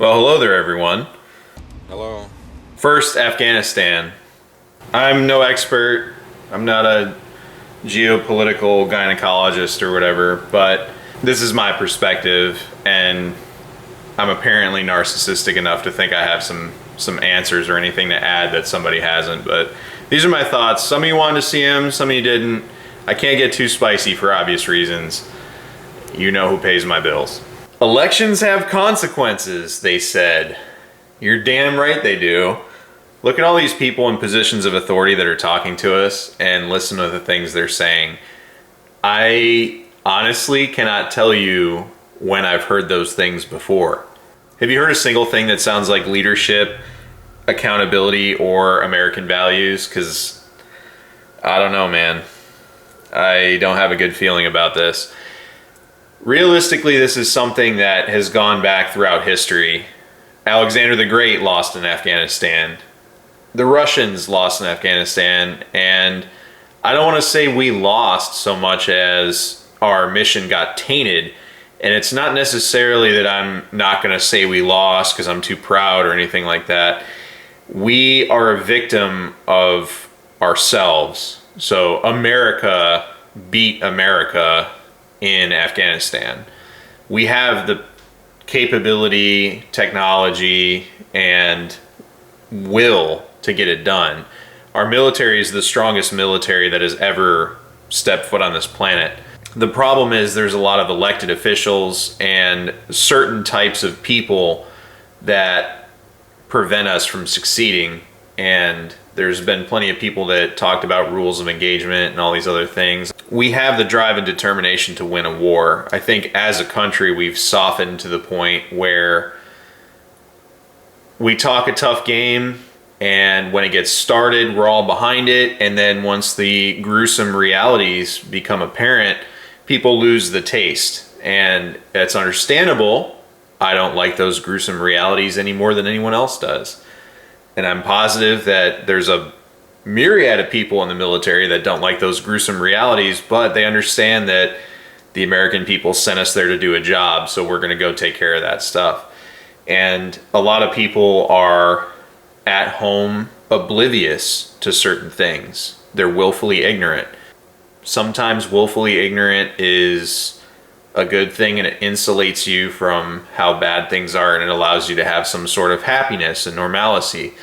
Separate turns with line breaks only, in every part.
Well, hello there, everyone.
Hello.
First, Afghanistan. I'm no expert. I'm not a geopolitical gynecologist or whatever, but this is my perspective, and I'm apparently narcissistic enough to think I have some answers or anything to add that somebody hasn't. But these are my thoughts. Some of you wanted to see them, some of you didn't. I can't get too spicy for obvious reasons. You know who pays my bills. Elections have consequences, they said. You're damn right they do. Look at all these people in positions of authority that are talking to us and listen to the things they're saying. I honestly cannot tell you when I've heard those things before. Have you heard a single thing that sounds like leadership, accountability, or American values? Because I don't know, man. I don't have a good feeling about this. Realistically, this is something that has gone back throughout history. Alexander the Great lost in Afghanistan. The Russians lost in Afghanistan. And I don't want to say we lost so much as our mission got tainted. And it's not necessarily that I'm not going to say we lost because I'm too proud or anything like that. We are a victim of ourselves. So America beat America in Afghanistan. We have the capability, technology, and will to get it done. Our military is the strongest military that has ever stepped foot on this planet. The problem is there's a lot of elected officials and certain types of people that prevent us from succeeding. And there's been plenty of people that talked about rules of engagement and all these other things. We have the drive and determination to win a war. I think as a country, we've softened to the point where we talk a tough game, and when it gets started, we're all behind it. And then once the gruesome realities become apparent, people lose the taste. And it's understandable. I don't like those gruesome realities any more than anyone else does. And I'm positive that there's a myriad of people in the military that don't like those gruesome realities, but they understand that the American people sent us there to do a job, so we're going to go take care of that stuff. And a lot of people are at home oblivious to certain things. They're willfully ignorant. Sometimes willfully ignorant is a good thing, and it insulates you from how bad things are, and it allows you to have some sort of happiness and normalcy.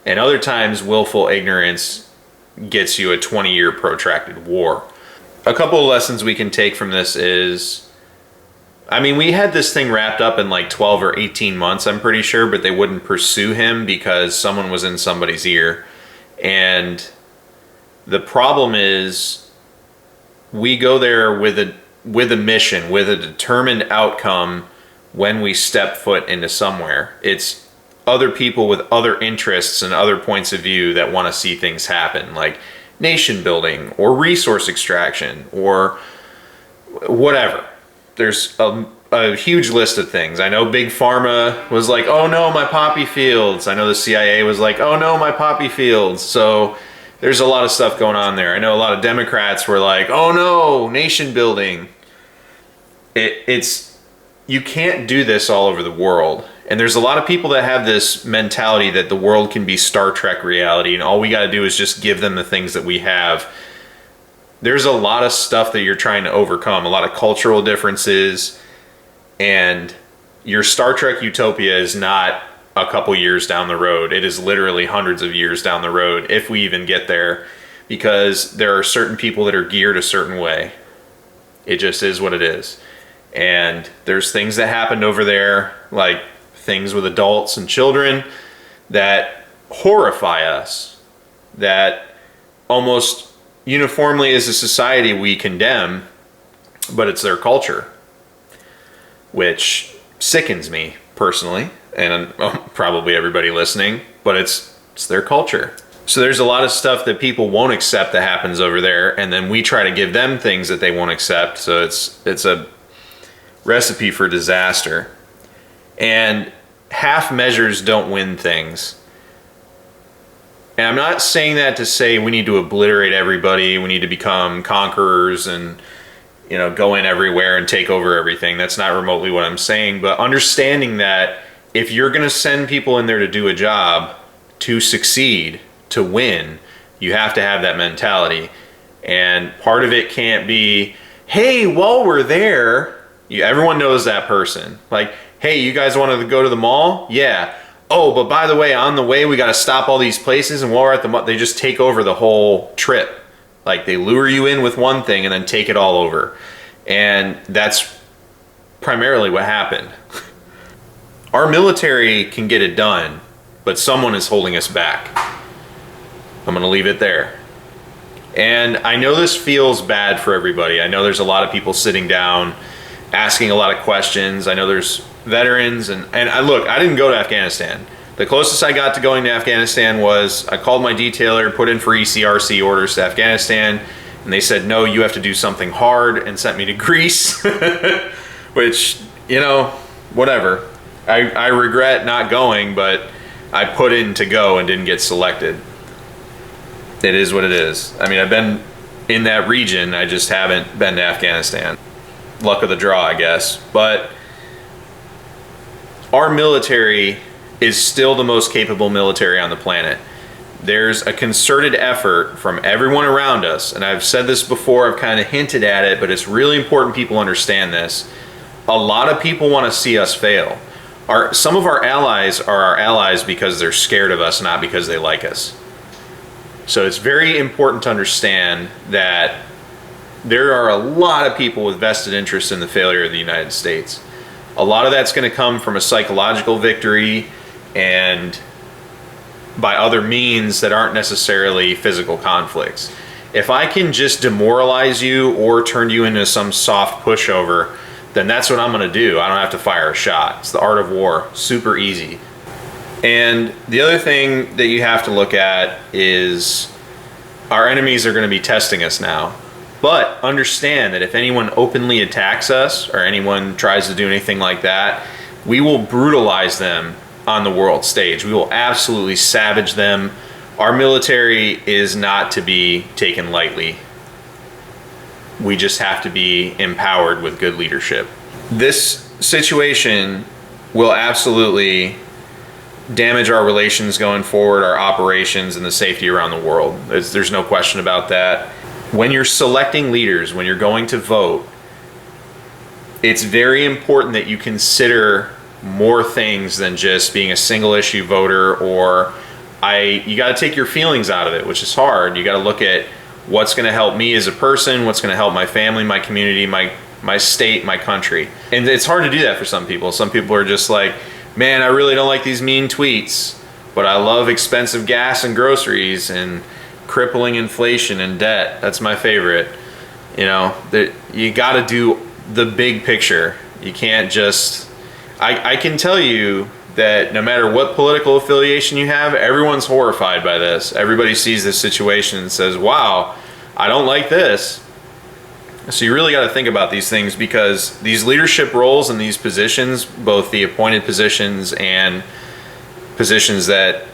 And other times, willful ignorance gets you a 20-year protracted war. A couple of lessons we can take from this is, we had this thing wrapped up in like 12 or 18 months, I'm pretty sure, but they wouldn't pursue him because someone was in somebody's ear. And the problem is, we go there with a mission, with a determined outcome when we step foot into somewhere. It's other people with other interests and other points of view that want to see things happen, like nation building or resource extraction or whatever. There's a huge list of things. I know Big Pharma was like, oh no, my poppy fields. I know the CIA was like, oh no, my poppy fields. So there's a lot of stuff going on there. I know a lot of Democrats were like, oh no, nation building. You can't do this all over the world. And there's a lot of people that have this mentality that the world can be Star Trek reality and all we got to do is just give them the things that we have. There's a lot of stuff that you're trying to overcome, a lot of cultural differences, and your Star Trek utopia is not a couple years down the road. It is literally hundreds of years down the road, if we even get there, because there are certain people that are geared a certain way. It just is what it is. And there's things that happened over there, like things with adults and children, that horrify us, that almost uniformly as a society we condemn, but it's their culture, which sickens me personally, and probably everybody listening, but it's their culture. So there's a lot of stuff that people won't accept that happens over there, and then we try to give them things that they won't accept. So it's a recipe for disaster. And half measures don't win things. And I'm not saying that to say we need to obliterate everybody, we need to become conquerors and go in everywhere and take over everything. That's not remotely what I'm saying, but understanding that if you're going to send people in there to do a job, to succeed, to win, you have to have that mentality. And part of it can't be, hey, while we're there, everyone knows that person. Like, hey, you guys want to go to the mall? Yeah. Oh, but by the way, on the way, we got to stop all these places. And while we're at the mall, they just take over the whole trip. Like, they lure you in with one thing and then take it all over. And that's primarily what happened. Our military can get it done, but someone is holding us back. I'm going to leave it there. And I know this feels bad for everybody. I know there's a lot of people sitting down asking a lot of questions. I know there's veterans and look, I didn't go to Afghanistan. The closest I got to going to Afghanistan was I called my detailer, put in for ECRC orders to Afghanistan, and they said, no, you have to do something hard, and sent me to Greece, which, you know, whatever. I regret not going, but I put in to go and didn't get selected. It is what it is. I mean, I've been in that region, I just haven't been to Afghanistan. Luck of the draw, I guess. But our military is still the most capable military on the planet. There's a concerted effort from everyone around us, and I've said this before, I've kind of hinted at it, but it's really important people understand this. A lot of people want to see us fail. Some of our allies are our allies because they're scared of us, not because they like us. So it's very important to understand that there are a lot of people with vested interest in the failure of the United States. A lot of that's going to come from a psychological victory and by other means that aren't necessarily physical conflicts. If I can just demoralize you or turn you into some soft pushover, then that's what I'm going to do. I don't have to fire a shot. It's the art of war. Super easy. And the other thing that you have to look at is our enemies are going to be testing us now. But understand that if anyone openly attacks us or anyone tries to do anything like that, we will brutalize them on the world stage. We will absolutely savage them. Our military is not to be taken lightly. We just have to be empowered with good leadership. This situation will absolutely damage our relations going forward, our operations, and the safety around the world. There's no question about that. When you're selecting leaders, when you're going to vote, it's very important that you consider more things than just being a single issue voter, or you got to take your feelings out of it, which is hard. You got to look at what's going to help me as a person, what's going to help my family, my community, my state, my country. And it's hard to do that for some people. Some people are just like, man, I really don't like these mean tweets, but I love expensive gas and groceries and crippling inflation and debt. That's my favorite. You know, you got to do the big picture. You can't just, I can tell you that no matter what political affiliation you have, everyone's horrified by this. Everybody sees this situation and says, wow, I don't like this. So you really got to think about these things, because these leadership roles and these positions, both the appointed positions and positions that,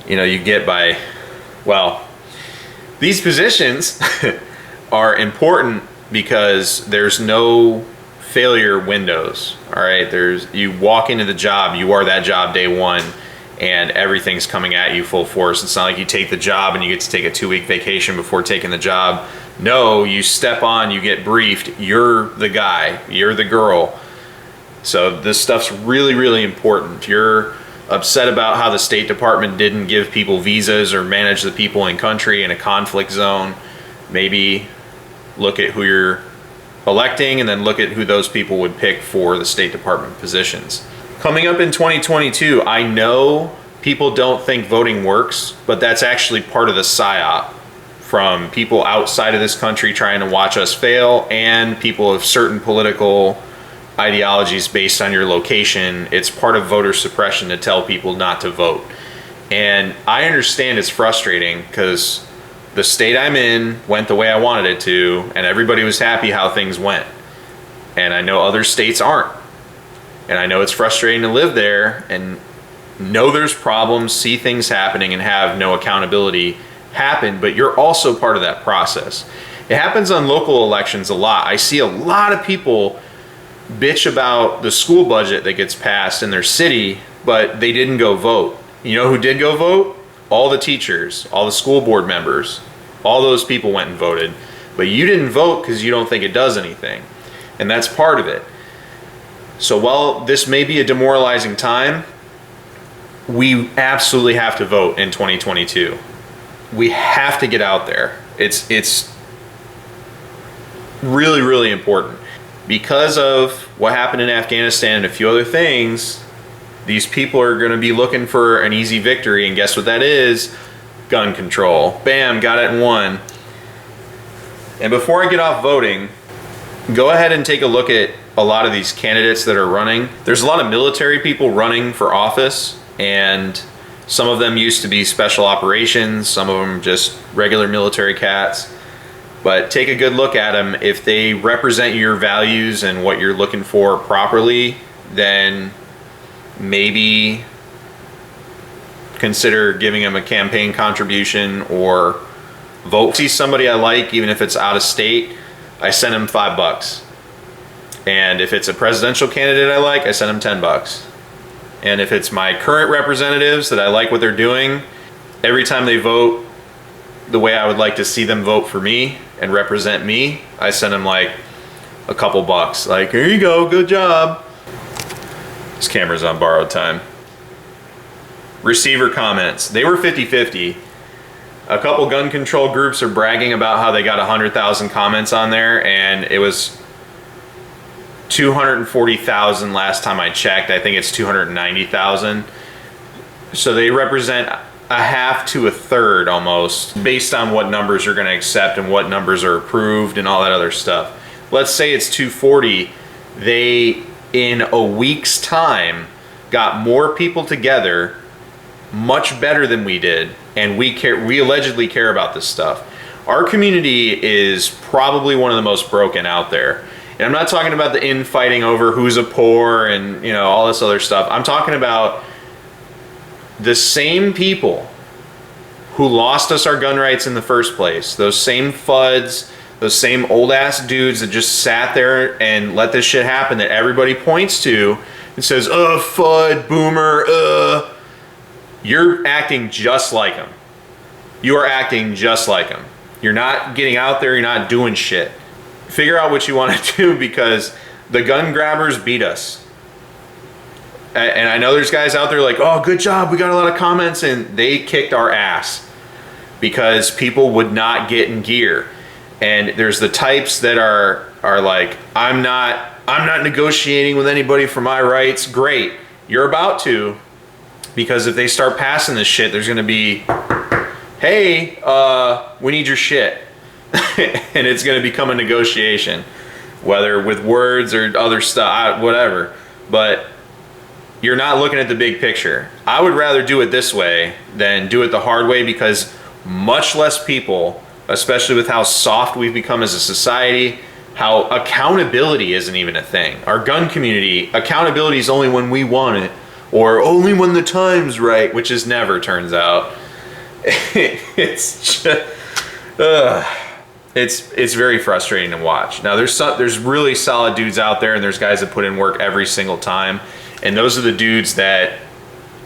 you know, you get by, well, these positions are important because there's no failure windows. All right, you walk into the job, you are that job day one, and everything's coming at you full force. It's not like you take the job and you get to take a 2-week vacation before taking the job. No, you step on, you get briefed, you're the guy, you're the girl. So this stuff's really, really important. You're upset about how the State Department didn't give people visas or manage the people in country in a conflict zone. Maybe look at who you're electing and then look at who those people would pick for the State Department positions. Coming up in 2022, I know people don't think voting works, but that's actually part of the PSYOP from people outside of this country trying to watch us fail, and people of certain political ideologies based on your location. It's part of voter suppression to tell people not to vote. And I understand it's frustrating because the state I'm in went the way I wanted it to, and everybody was happy how things went. And I know other states aren't. And I know it's frustrating to live there and know there's problems, see things happening, and have no accountability happen, but you're also part of that process. It happens on local elections a lot. I see a lot of people bitch about the school budget that gets passed in their city, but they didn't go vote. You know who did go vote? All the teachers, all the school board members, all those people went and voted. But you didn't vote because you don't think it does anything. And that's part of it. So while this may be a demoralizing time, we absolutely have to vote in 2022. We have to get out there. It's really, really important. Because of what happened in Afghanistan and a few other things, these people are going to be looking for an easy victory, and guess what that is? Gun control. Bam, got it in one. And before I get off voting, go ahead and take a look at a lot of these candidates that are running. There's a lot of military people running for office, and some of them used to be special operations, some of them just regular military cats. But take a good look at them. If they represent your values and what you're looking for properly, then maybe consider giving them a campaign contribution or vote. See somebody I like, even if it's out of state, I send them $5. And if it's a presidential candidate I like, I send them $10. And if it's my current representatives that I like what they're doing, every time they vote the way I would like to see them vote for me and represent me, I send them like a couple bucks. Like, here you go, good job. This camera's on borrowed time. Receiver comments. They were 50-50. A couple gun control groups are bragging about how they got 100,000 comments on there, and it was 240,000 last time I checked. I think it's 290,000. So they represent a half to a third almost, based on what numbers you're going to accept and what numbers are approved and all that other stuff. Let's say it's 240. They, in a week's time, got more people together, much better than we did, and we allegedly care about this stuff. Our community is probably one of the most broken out there. And I'm not talking about the infighting over who's a poor and, you know, all this other stuff. I'm talking about the same people who lost us our gun rights in the first place, those same FUDs, those same old ass dudes that just sat there and let this shit happen that everybody points to and says, FUD, boomer, You're acting just like them. You are acting just like them. You're not getting out there, you're not doing shit. Figure out what you want to do, because the gun grabbers beat us. And I know there's guys out there like, oh, good job, we got a lot of comments, and they kicked our ass because people would not get in gear. And there's the types that are like, I'm not negotiating with anybody for my rights. Great, you're about to, because if they start passing this shit, there's gonna be, hey, we need your shit. And it's gonna become a negotiation, whether with words or other stuff, whatever. But you're not looking at the big picture. I would rather do it this way than do it the hard way, because much less people, especially with how soft we've become as a society, how accountability isn't even a thing. Our gun community, accountability is only when we want it, or only when the time's right, which is never, turns out. It's just, it's very frustrating to watch. Now there's really solid dudes out there, and there's guys that put in work every single time, and those are the dudes that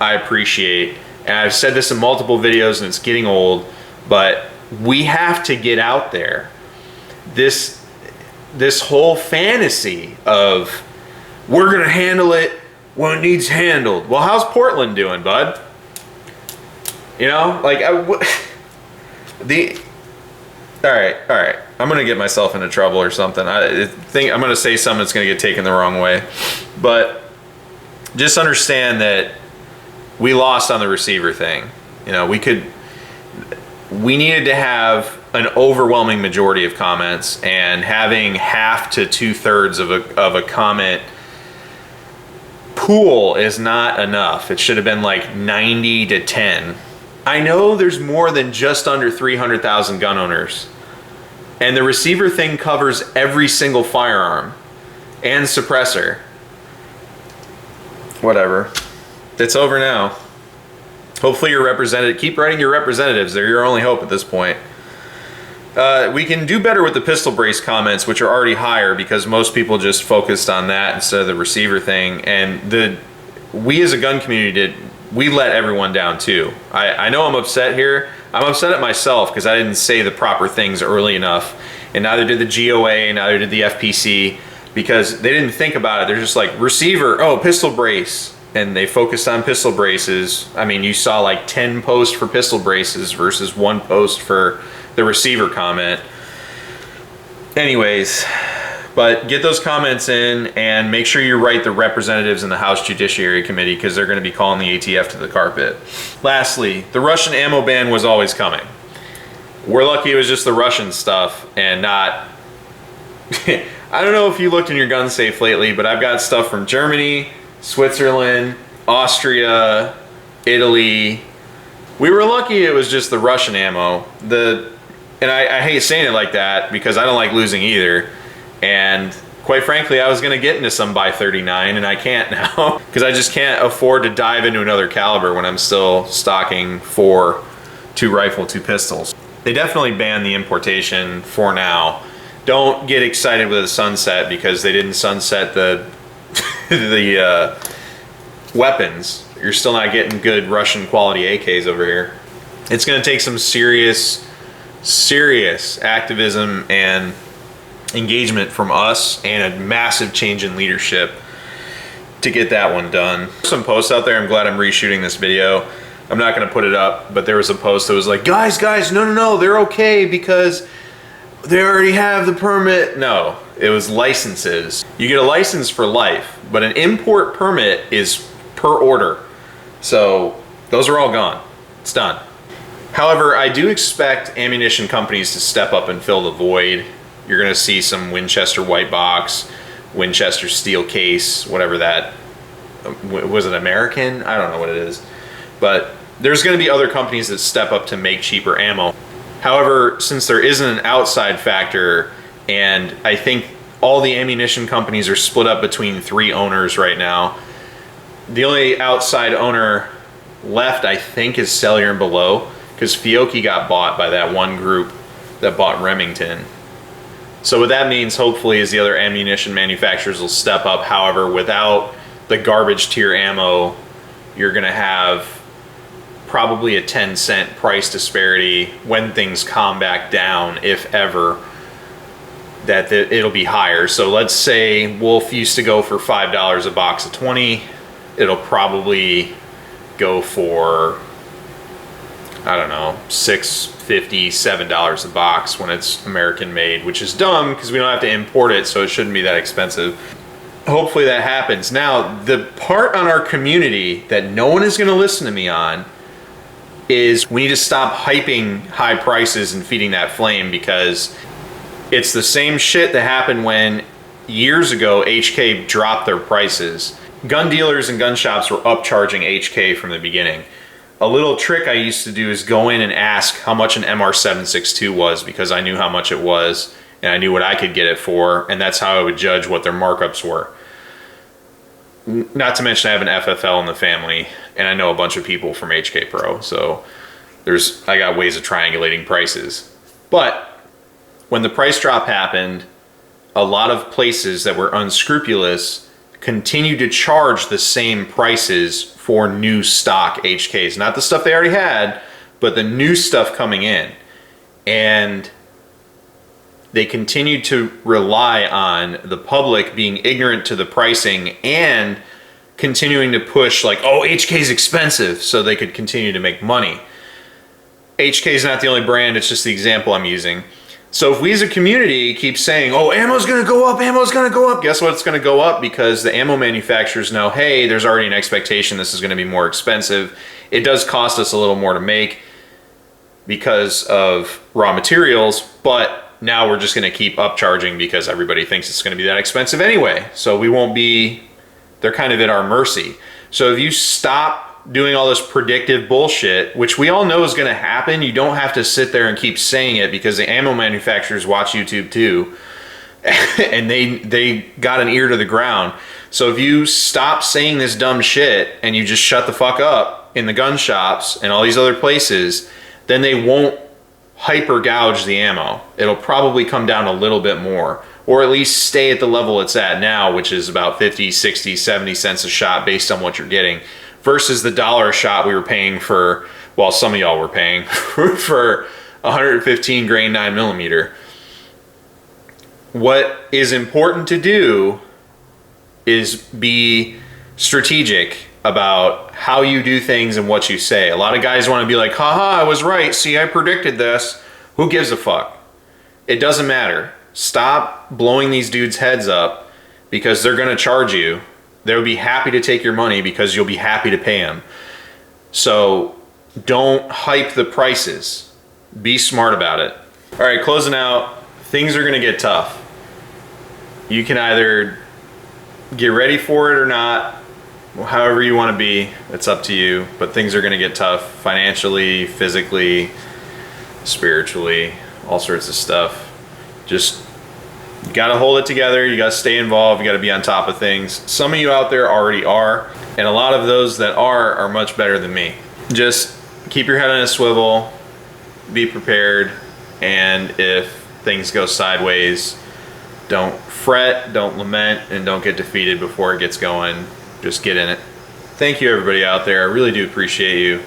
I appreciate. And I've said this in multiple videos, and it's getting old, but we have to get out there. This whole fantasy of we're gonna handle it when it needs handled. Well, how's Portland doing, bud? You know, like all right. I'm gonna get myself into trouble or something. I think I'm gonna say something that's gonna get taken the wrong way, but just understand that we lost on the receiver thing. You know, we needed to have an overwhelming majority of comments, and having half to 2/3 of a comment pool is not enough. It should have been like 90 to 10. I know there's more than just under 300,000 gun owners, and the receiver thing covers every single firearm and suppressor. Whatever. It's over now. Hopefully your representative, keep writing your representatives. They're your only hope at this point. We can do better with the pistol brace comments, which are already higher because most people just focused on that instead of the receiver thing. And we as a gun community we let everyone down too. I know I'm upset here. I'm upset at myself because I didn't say the proper things early enough, and neither did the GOA, neither did the FPC, because they didn't think about it. They're just like, receiver, oh, pistol brace. And they focused on pistol braces. I mean, you saw like 10 posts for pistol braces versus 1 post for the receiver comment. Anyways, but get those comments in and make sure you write the representatives in the House Judiciary Committee because they're going to be calling the ATF to the carpet. Lastly, the Russian ammo ban was always coming. We're lucky it was just the Russian stuff and not... I don't know if you looked in your gun safe lately, but I've got stuff from Germany, Switzerland, Austria, Italy. We were lucky it was just the Russian ammo. And I hate saying it like that because I don't like losing either. And quite frankly, I was going to get into some by 39 and I can't now because I just can't afford to dive into another caliber when I'm still stocking 2 rifle, 2 pistols. They definitely banned the importation for now. Don't get excited with the sunset because they didn't sunset the weapons. You're still not getting good Russian quality AKs over here. It's going to take some serious activism and engagement from us and a massive change in leadership to get that one done. Some posts out there, I'm glad I'm reshooting this video. I'm not going to put it up, but there was a post that was like, guys, no, they're okay because they already have the permit. No, it was licenses. You get a license for life, but an import permit is per order. So those are all gone. It's done. However, I do expect ammunition companies to step up and fill the void. You're going to see some Winchester white box, Winchester steel case, whatever that, was it American? I don't know what it is. But there's going to be other companies that step up to make cheaper ammo. However, since there isn't an outside factor, and I think all the ammunition companies are split up between 3 owners right now, the only outside owner left, I think, is Cellular and Below, because Fiocchi got bought by that one group that bought Remington. So what that means, hopefully, is the other ammunition manufacturers will step up. However, without the garbage tier ammo, you're going to have probably a 10-cent price disparity when things calm back down, if ever, that it'll be higher. So let's say Wolf used to go for $5 a box of 20. It'll probably go for, I don't know, $6.50, $7 a box when it's American made, which is dumb because we don't have to import it, so it shouldn't be that expensive. Hopefully that happens. Now, the part on our community that no one is going to listen to me on is we need to stop hyping high prices and feeding that flame, because it's the same shit that happened when years ago HK dropped their prices. Gun dealers and gun shops were upcharging HK from the beginning. A little trick I used to do is go in and ask how much an MR762 was, because I knew how much it was and I knew what I could get it for, and that's how I would judge what their markups were. Not to mention I have an FFL in the family and I know a bunch of people from HK Pro, so I got ways of triangulating prices. But when the price drop happened, a lot of places that were unscrupulous continued to charge the same prices for new stock HKs. Not the stuff they already had, but the new stuff coming in. And they continued to rely on the public being ignorant to the pricing and continuing to push like, oh, HK's expensive, so they could continue to make money. HK's not the only brand, it's just the example I'm using. So if we as a community keep saying, oh, ammo's gonna go up, ammo's gonna go up, guess what? It's gonna go up because the ammo manufacturers know, hey, there's already an expectation this is gonna be more expensive. It does cost us a little more to make because of raw materials, but now we're just gonna keep upcharging because everybody thinks it's gonna be that expensive anyway. So we won't be, they're kind of at our mercy. So if you stop doing all this predictive bullshit, which we all know is going to happen, you don't have to sit there and keep saying it, because the ammo manufacturers watch YouTube too, and they got an ear to the ground. So if you stop saying this dumb shit and you just shut the fuck up in the gun shops and all these other places, then they won't hyper gouge the ammo. It'll probably come down a little bit more, or at least stay at the level it's at now, which is about 50, 60, 70 cents a shot based on what you're getting, versus the $1 a shot we were paying for, well, some of y'all were paying for 115 grain 9mm. What is important to do is be strategic about how you do things and what you say. A lot of guys want to be like, haha, I was right. See, I predicted this. Who gives a fuck? It doesn't matter. Stop blowing these dudes' heads up because they're going to charge you. They'll be happy to take your money because you'll be happy to pay them. So don't hype the prices. Be smart about it. All right, closing out. Things are going to get tough. You can either get ready for it or not. However you want to be, it's up to you, but things are going to get tough financially, physically, spiritually, all sorts of stuff. Just, you got to hold it together. You got to stay involved. You got to be on top of things. Some of you out there already are, and a lot of those that are much better than me. Just keep your head on a swivel, be prepared, and if things go sideways, don't fret, don't lament, and don't get defeated before it gets going. Just get in it. Thank you everybody out there. I really do appreciate you.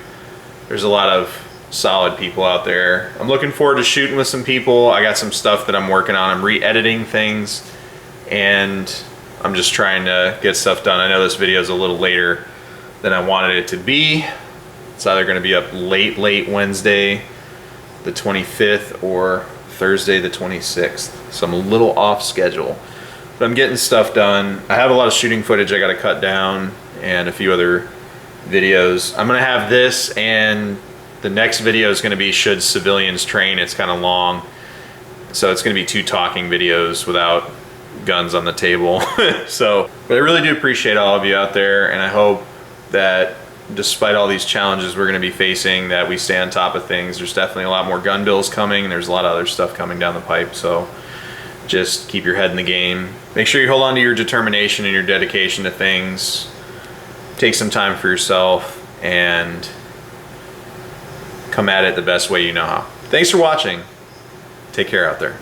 There's a lot of solid people out there. I'm looking forward to shooting with some people. I got some stuff that I'm working on. I'm re-editing things and I'm just trying to get stuff done. I know this video is a little later than I wanted it to be. It's either going to be up late Wednesday the 25th or Thursday the 26th. So I'm a little off schedule. But I'm getting stuff done. I have a lot of shooting footage I got to cut down and a few other videos. I'm going to have this, and the next video is going to be should civilians train. It's kind of long. So it's going to be 2 talking videos without guns on the table. So, but I really do appreciate all of you out there, and I hope that despite all these challenges we're going to be facing, that we stay on top of things. There's definitely a lot more gun bills coming, and there's a lot of other stuff coming down the pipe. So just keep your head in the game. Make sure you hold on to your determination and your dedication to things. Take some time for yourself and come at it the best way you know how. Thanks for watching. Take care out there.